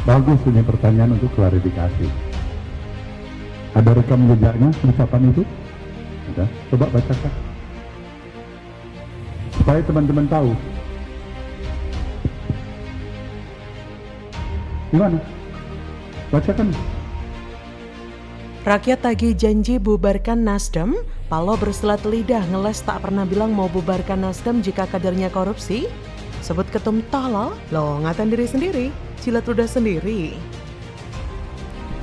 Bagus ini pertanyaan untuk klarifikasi. Ada rekam jejaknya ucapan itu? Ada? Coba bacakan. Supaya teman-teman tahu. Gimana? Bacakan. Rakyat tagih janji bubarkan Nasdem, Paloh bersilat lidah ngeles tak pernah bilang mau bubarkan Nasdem jika kadernya korupsi. Sebut ketum tolol, loh ngatain diri sendiri, jilat ludah sendiri.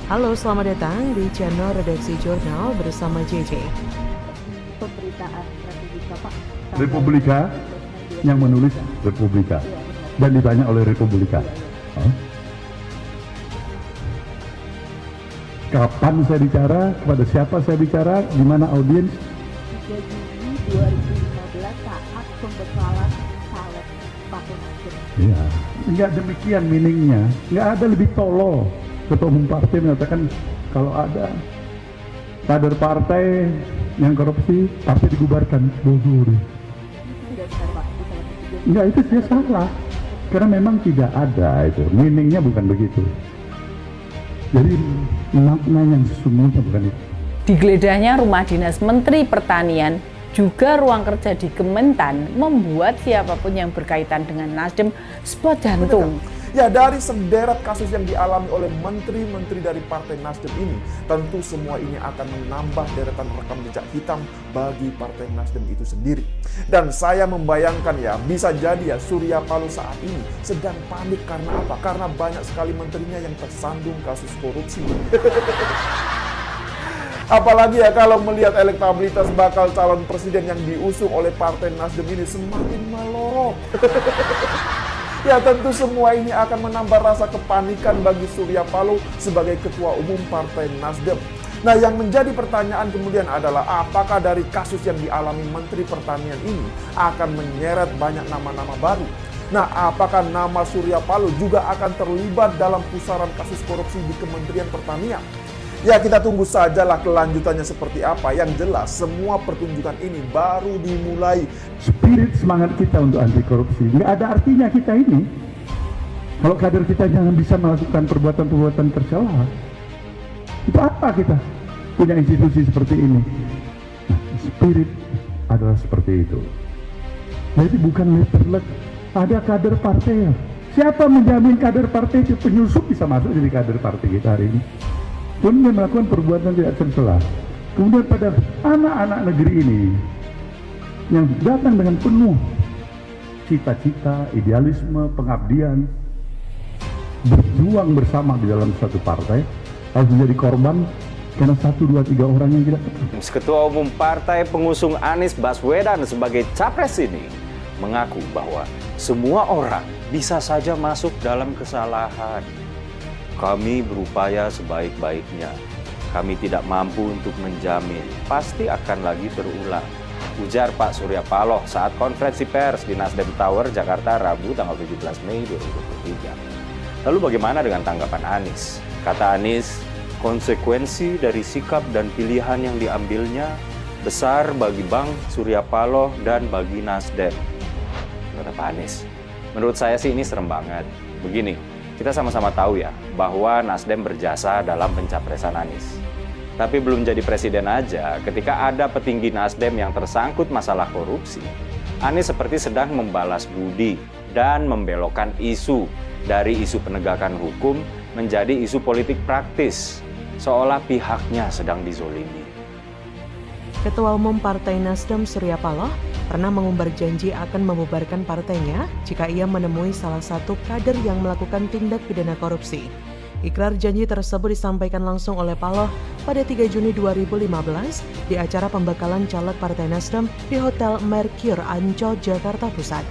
Halo, selamat datang di channel Redaksi Jurnal bersama JJ. Pemberitaan Republika, Pak. Republika yang menulis Republika dan ditanya oleh Republika. Kapan saya bicara, kepada siapa saya bicara, di mana audiens? 3 Juni 2015 saat pembekalan caleg Partai Nasdem. Iya, enggak demikian meaningnya. Enggak ada lebih tolol. Ketua umum partai mengatakan kalau ada kader partai yang korupsi, partai dibubarkan. Bodoh. Tidak benar, Pak. Enggak, itu dia salah. Karena memang tidak ada itu. Meaningnya bukan begitu. Jadi makna yang sesungguhnya bukan itu. Digeleddahnya rumah dinas Menteri Pertanian juga ruang kerja di Kementan membuat siapapun yang berkaitan dengan Nasdem spot jantung. Ya, dari sederet kasus yang dialami oleh menteri-menteri dari Partai Nasdem ini, tentu semua ini akan menambah deretan rekam jejak hitam bagi Partai Nasdem itu sendiri. Dan saya membayangkan ya, bisa jadi ya Surya Paloh saat ini sedang panik karena apa? Karena banyak sekali menterinya yang tersandung kasus korupsi. Apalagi ya kalau melihat elektabilitas bakal calon presiden yang diusung oleh Partai Nasdem ini semakin melorot. Ya, tentu semua ini akan menambah rasa kepanikan bagi Surya Paloh sebagai Ketua Umum Partai Nasdem. Nah, yang menjadi pertanyaan kemudian adalah apakah dari kasus yang dialami Menteri Pertanian ini akan menyeret banyak nama-nama baru? Nah, apakah nama Surya Paloh juga akan terlibat dalam pusaran kasus korupsi di Kementerian Pertanian? Ya, kita tunggu sajalah kelanjutannya seperti apa. Yang jelas, semua pertunjukan ini baru dimulai. Spirit semangat kita untuk anti korupsi nggak ada artinya kita ini kalau kader kita jangan bisa melakukan perbuatan-perbuatan tercela. Itu apa kita punya institusi seperti ini? Nah, spirit adalah seperti itu. Jadi bukan letterlek ada kader partai ya. Siapa menjamin kader partai itu penyusup bisa masuk jadi kader partai kita hari ini? Kemudian melakukan perbuatan tidak tercela. Kemudian pada anak-anak negeri ini yang datang dengan penuh cita-cita, idealisme, pengabdian, berjuang bersama di dalam satu partai, harus menjadi korban karena 1, 2, 3 orang yang tidak tepat. Ketua Umum Partai Pengusung Anies Baswedan sebagai capres ini mengaku bahwa semua orang bisa saja masuk dalam kesalahan. Kami berupaya sebaik-baiknya. Kami tidak mampu untuk menjamin pasti akan lagi terulang, ujar Pak Surya Paloh saat konferensi pers di Nasdem Tower, Jakarta, Rabu tanggal 17 Mei 2023. Lalu bagaimana dengan tanggapan Anies? Kata Anies, konsekuensi dari sikap dan pilihan yang diambilnya besar bagi Bang Surya Paloh dan bagi Nasdem. Kata Pak Anies, menurut saya sih ini serem banget. Begini, kita sama-sama tahu ya bahwa Nasdem berjasa dalam pencapresan Anies. Tapi belum jadi presiden aja, ketika ada petinggi Nasdem yang tersangkut masalah korupsi, Anies seperti sedang membalas budi dan membelokkan isu dari isu penegakan hukum menjadi isu politik praktis, seolah pihaknya sedang dizolimi. Ketua Umum Partai Nasdem Surya Paloh pernah mengumbar janji akan membubarkan partainya jika ia menemui salah satu kader yang melakukan tindak pidana korupsi. Ikrar janji tersebut disampaikan langsung oleh Paloh pada 3 Juni 2015 di acara pembekalan caleg Partai Nasdem di Hotel Mercure Ancol, Jakarta Pusat.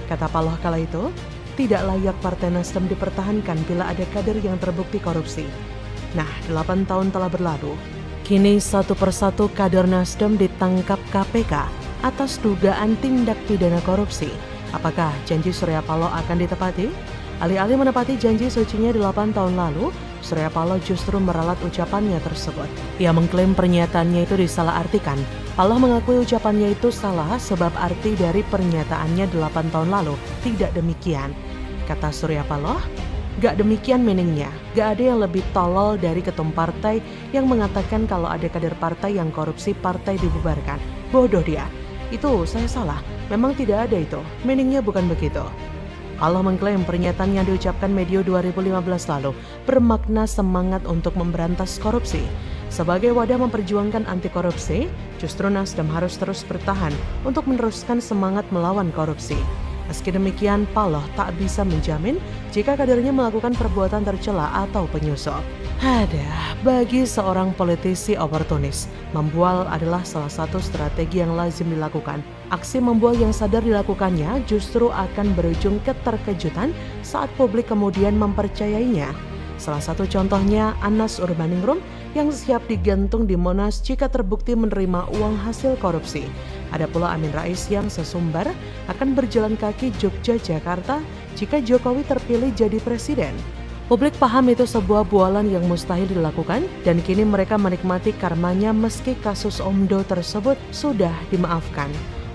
Kata Paloh kala itu, tidak layak Partai Nasdem dipertahankan bila ada kader yang terbukti korupsi. Nah, 8 tahun telah berlalu. Kini satu persatu kader Nasdem ditangkap KPK atas dugaan tindak pidana korupsi. Apakah janji Surya Paloh akan ditepati? Alih-alih menepati janji sucinya 8 tahun lalu, Surya Paloh justru meralat ucapannya tersebut. Ia mengklaim pernyataannya itu disalahartikan. Paloh mengakui ucapannya itu salah sebab arti dari pernyataannya 8 tahun lalu tidak demikian. Kata Surya Paloh, Gak demikian meaningnya, gak ada yang lebih tolol dari ketum partai yang mengatakan kalau ada kader partai yang korupsi partai dibubarkan. Bodoh dia. Itu saya salah, memang tidak ada itu, meaningnya bukan begitu. Allah mengklaim pernyataan yang diucapkan medio 2015 lalu bermakna semangat untuk memberantas korupsi. Sebagai wadah memperjuangkan anti korupsi, justru Nasdem harus terus bertahan untuk meneruskan semangat melawan korupsi. Meski demikian, Paloh tak bisa menjamin jika kadernya melakukan perbuatan tercela atau penyusup. Bagi seorang politisi oportunis, membual adalah salah satu strategi yang lazim dilakukan. Aksi membual yang sadar dilakukannya justru akan berujung keterkejutan saat publik kemudian mempercayainya. Salah satu contohnya Anas Urbaningrum yang siap digantung di Monas jika terbukti menerima uang hasil korupsi. Ada pula Amin Rais yang sesumbar akan berjalan kaki Jogja-Jakarta jika Jokowi terpilih jadi presiden. Publik paham itu sebuah bualan yang mustahil dilakukan dan kini mereka menikmati karmanya meski kasus Omdo tersebut sudah dimaafkan.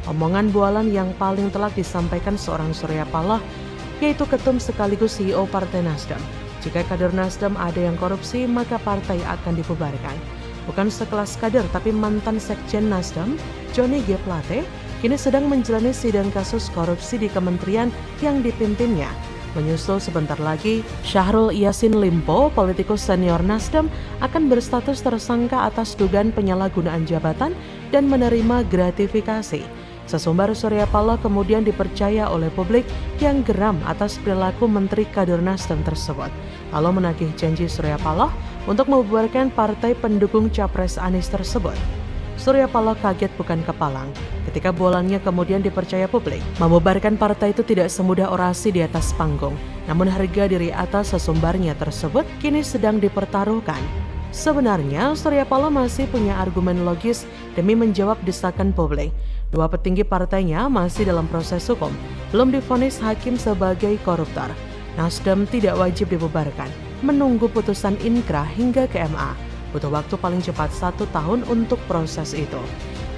Omongan bualan yang paling telak disampaikan seorang Surya Paloh, yaitu ketum sekaligus CEO Partai Nasdem. Jika kader Nasdem ada yang korupsi, maka partai akan dibubarkan. Bukan sekelas kader, tapi mantan sekjen Nasdem, Johnny G. Plate, kini sedang menjalani sidang kasus korupsi di kementerian yang dipimpinnya. Menyusul sebentar lagi, Syahrul Yassin Limpo, politikus senior Nasdem, akan berstatus tersangka atas dugaan penyalahgunaan jabatan dan menerima gratifikasi. Sesumbar Surya Paloh kemudian dipercaya oleh publik yang geram atas perilaku Menteri Kader Nasdem tersebut. Lalu menagih janji Surya Paloh untuk membubarkan partai pendukung Capres Anies tersebut. Surya Paloh kaget bukan kepalang ketika bualannya kemudian dipercaya publik. Membubarkan partai itu tidak semudah orasi di atas panggung, namun harga diri atas sesumbarnya tersebut kini sedang dipertaruhkan. Sebenarnya Surya Paloh masih punya argumen logis demi menjawab desakan publik. Dua petinggi partainya masih dalam proses hukum, belum divonis hakim sebagai koruptor. Nasdem tidak wajib dibubarkan, menunggu putusan inkrah hingga ke MA. Butuh waktu paling cepat 1 tahun untuk proses itu.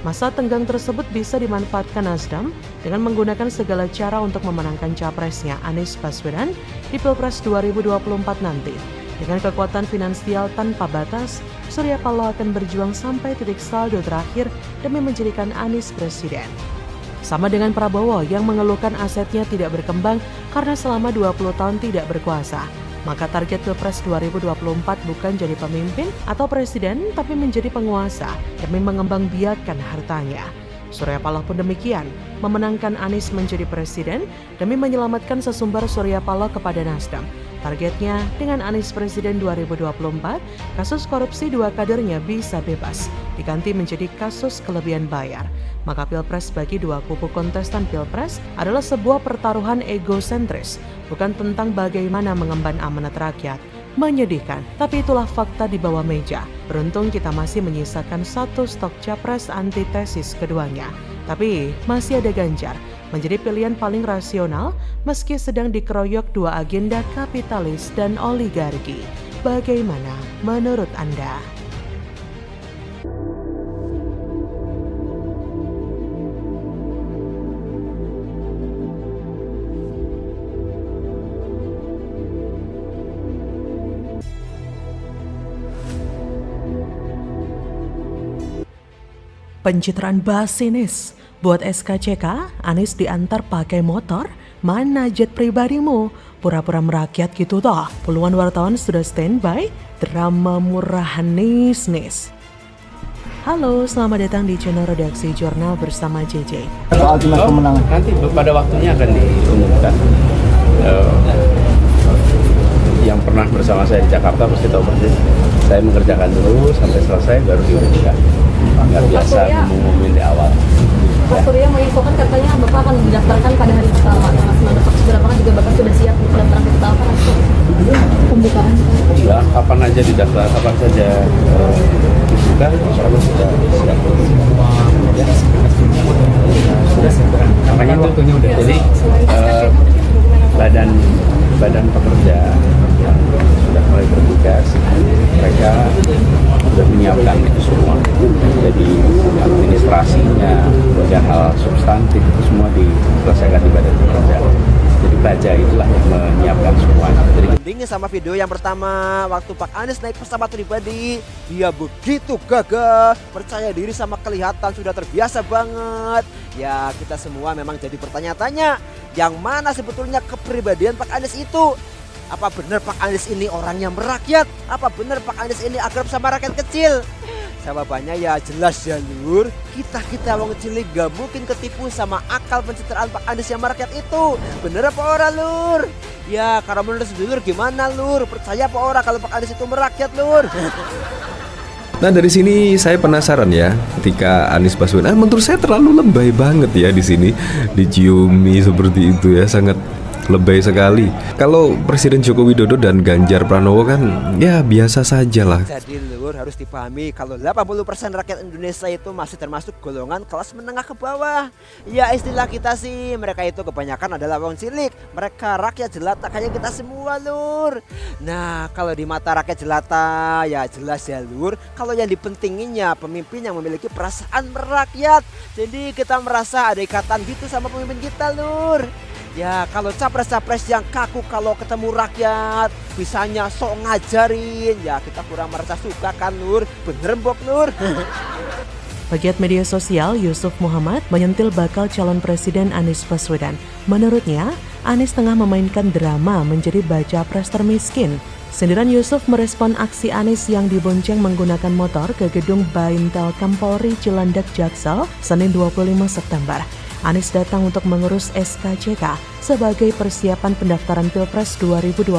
Masa tenggang tersebut bisa dimanfaatkan Nasdem dengan menggunakan segala cara untuk memenangkan capresnya Anies Baswedan di Pilpres 2024 nanti. Dengan kekuatan finansial tanpa batas, Surya Paloh akan berjuang sampai titik saldo terakhir demi menjadikan Anies presiden. Sama dengan Prabowo yang mengeluhkan asetnya tidak berkembang karena selama 20 tahun tidak berkuasa. Maka target Pilpres 2024 bukan jadi pemimpin atau presiden, tapi menjadi penguasa demi mengembangbiakkan hartanya. Surya Paloh pun demikian, memenangkan Anies menjadi presiden demi menyelamatkan sesumbar Surya Paloh kepada Nasdem. Targetnya dengan Anies Presiden 2024, kasus korupsi 2 kadernya bisa bebas, diganti menjadi kasus kelebihan bayar. Maka Pilpres bagi 2 kubu kontestan Pilpres adalah sebuah pertaruhan egosentris, bukan tentang bagaimana mengemban amanat rakyat. Menyedihkan, tapi itulah fakta di bawah meja. Beruntung kita masih menyisakan 1 stok capres antitesis keduanya. Tapi masih ada Ganjar, menjadi pilihan paling rasional meski sedang dikeroyok 2 agenda kapitalis dan oligarki. Bagaimana menurut Anda? Pencitraan basinis. Buat SKCK, Anies diantar pakai motor, mana jet pribadimu? Pura-pura merakyat gitu toh. Puluhan wartawan sudah standby, drama murah nis-nis. Halo, selamat datang di channel Redaksi Jurnal bersama JJ. Soal timnas pemenangan nanti pada waktunya akan diumumkan. Yang pernah bersama saya di Jakarta pasti tahu persis. Saya mengerjakan dulu sampai selesai baru diumumkan. Nggak biasa ngumumin di awal. Pak Surya menginfokan katanya Bapak akan didaftarkan pada hari pertama. Apakah juga Bapak sudah siap untuk daftar ke apa? Pembukaan. Iya, kapan aja didaftar, kapan saja dibuka, insya Allah sudah siap. Makanya waktunya udah. Jadi badan pekerja yang sudah mulai bertugas, mereka sudah menyiapkan itu semua. Jadi administrasinya dan hal substantif itu semua diselesaikan di badan pekerja. Jadi baja itulah yang menyiapkan semuanya. Jadi penting sama video yang pertama waktu Pak Anies naik pesawat pribadi. Dia begitu gagah, percaya diri sama kelihatan sudah terbiasa banget. Ya kita semua memang jadi bertanya-tanya, yang mana sebetulnya kepribadian Pak Anies itu? Apa benar Pak Anies ini orangnya merakyat? Apa benar Pak Anies ini akrab sama rakyat kecil? Jawabannya ya jelas ya lur, kita wong cilik gak mungkin ketipu sama akal pencitraan Pak Anies yang merakyat itu. Bener apa ora lur? Ya kalau menurut sedulur gimana lur? Percaya apa ora kalau Pak Anies itu merakyat lur? Nah dari sini saya penasaran ya, ketika Anies Baswedan, menurut saya terlalu lebay banget ya di sini, diciumi seperti itu ya, sangat lebay sekali. Kalau Presiden Joko Widodo dan Ganjar Pranowo kan ya biasa saja lah. Jadi lur harus dipahami kalau 80% rakyat Indonesia itu masih termasuk golongan kelas menengah ke bawah. Ya istilah kita sih, mereka itu kebanyakan adalah wong cilik. Mereka rakyat jelata kayak kita semua lur. Nah kalau di mata rakyat jelata ya jelas ya lur, kalau yang dipentinginnya pemimpin yang memiliki perasaan merakyat. Jadi kita merasa ada ikatan gitu sama pemimpin kita lur. Ya kalau capres-capres yang kaku kalau ketemu rakyat bisanya sok ngajarin, ya kita kurang merasa suka kan lur. Bener mbok lur. Pegiat media sosial Yusuf Muhammad menyentil bakal calon presiden Anies Baswedan. Menurutnya, Anies tengah memainkan drama menjadi baca pres termiskin. Sindiran Yusuf merespon aksi Anies yang dibonceng menggunakan motor ke gedung Baintelkam Polri Cilandak Jaksel, Senin 25 September. Anies datang untuk mengurus SKCK sebagai persiapan pendaftaran Pilpres 2024.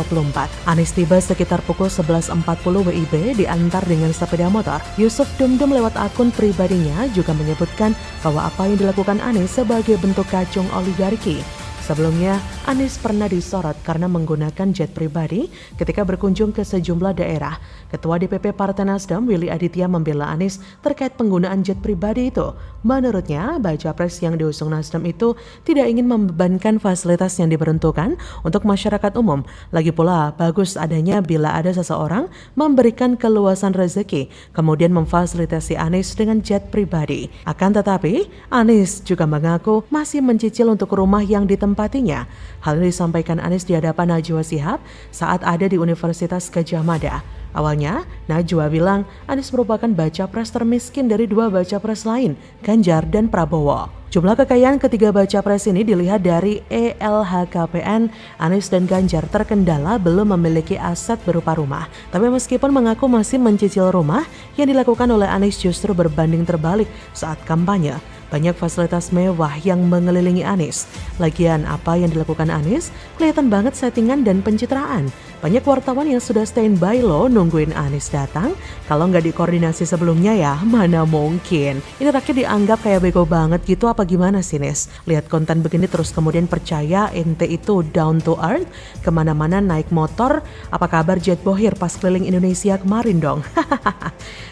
Anies tiba sekitar pukul 11.40 WIB diantar dengan sepeda motor. Yusuf Dumdum lewat akun pribadinya juga menyebutkan bahwa apa yang dilakukan Anies sebagai bentuk kacung oligarki. Sebelumnya, Anies pernah disorot karena menggunakan jet pribadi ketika berkunjung ke sejumlah daerah. Ketua DPP Partai Nasdem, Willy Aditya, membela Anies terkait penggunaan jet pribadi itu. Menurutnya, baca pres yang diusung Nasdem itu tidak ingin membebankan fasilitas yang diperuntukkan untuk masyarakat umum. Lagi pula, bagus adanya bila ada seseorang memberikan keluasan rezeki, kemudian memfasilitasi Anies dengan jet pribadi. Akan tetapi, Anies juga mengaku masih mencicil untuk rumah yang ditempatinya. Hal ini disampaikan Anies di hadapan Najwa Shihab saat ada di Universitas Gadjah Mada. Awalnya, Najwa bilang Anies merupakan baca pres termiskin dari dua baca pres lain, Ganjar dan Prabowo. Jumlah kekayaan ketiga baca pres ini dilihat dari ELHKPN, Anies dan Ganjar terkendala belum memiliki aset berupa rumah. Tapi meskipun mengaku masih mencicil rumah, yang dilakukan oleh Anies justru berbanding terbalik saat kampanye. Banyak fasilitas mewah yang mengelilingi Anies. Lagian apa yang dilakukan Anies kelihatan banget settingan dan pencitraan. Banyak wartawan yang sudah standby loh nungguin Anies datang. Kalau nggak dikoordinasi sebelumnya ya mana mungkin. Ini rakyat dianggap kayak bego banget gitu apa gimana sih Nis? Lihat konten begini terus kemudian percaya ente itu down to earth. Kemana-mana naik motor. Apa kabar jet bohir pas keliling Indonesia kemarin dong?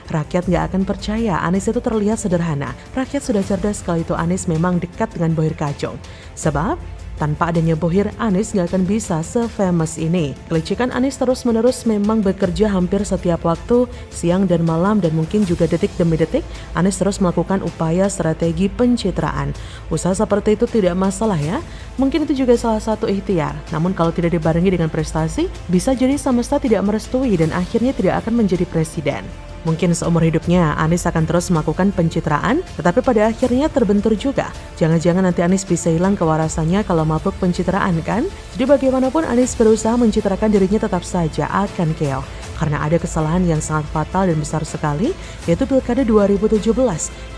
Rakyat nggak akan percaya Anies itu terlihat sederhana. Rakyat sudah cerdas kalau itu Anies memang dekat dengan Bohir Kacung. Sebab tanpa adanya Bohir, Anies nggak akan bisa se-famous ini. Kelicikan Anies terus-menerus memang bekerja hampir setiap waktu, siang dan malam dan mungkin juga detik demi detik, Anies terus melakukan upaya strategi pencitraan. Usaha seperti itu tidak masalah ya, mungkin itu juga salah satu ikhtiar. Namun kalau tidak dibarengi dengan prestasi, bisa jadi semesta tidak merestui dan akhirnya tidak akan menjadi presiden. Mungkin seumur hidupnya Anies akan terus melakukan pencitraan, tetapi pada akhirnya terbentur juga. Jangan-jangan nanti Anies bisa hilang kewarasannya kalau mabuk pencitraan kan? Jadi bagaimanapun Anies berusaha mencitrakan dirinya tetap saja akan keok. Karena ada kesalahan yang sangat fatal dan besar sekali, yaitu Pilkada 2017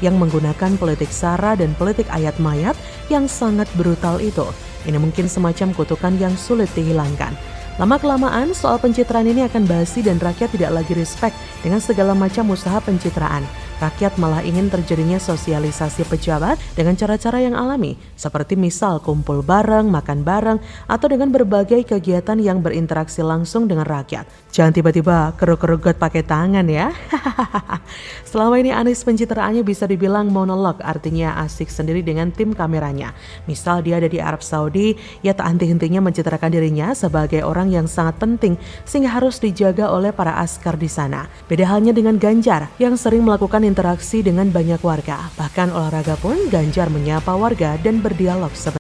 yang menggunakan politik sara dan politik ayat mayat yang sangat brutal itu. Ini mungkin semacam kutukan yang sulit dihilangkan. Lama-kelamaan soal pencitraan ini akan basi dan rakyat tidak lagi respect dengan segala macam usaha pencitraan. Rakyat malah ingin terjadinya sosialisasi pejabat dengan cara-cara yang alami, seperti misal kumpul bareng, makan bareng, atau dengan berbagai kegiatan yang berinteraksi langsung dengan rakyat. Jangan tiba-tiba keruk-kerugot pakai tangan ya. Selama ini Anies pencitraannya bisa dibilang monolog, artinya asik sendiri dengan tim kameranya. Misal dia ada di Arab Saudi, ya tak henti-hentinya mencitrakan dirinya sebagai orang yang sangat penting sehingga harus dijaga oleh para askar di sana. Beda halnya dengan Ganjar yang sering melakukan interaksi dengan banyak warga. Bahkan olahraga pun Ganjar menyapa warga dan berdialog seperti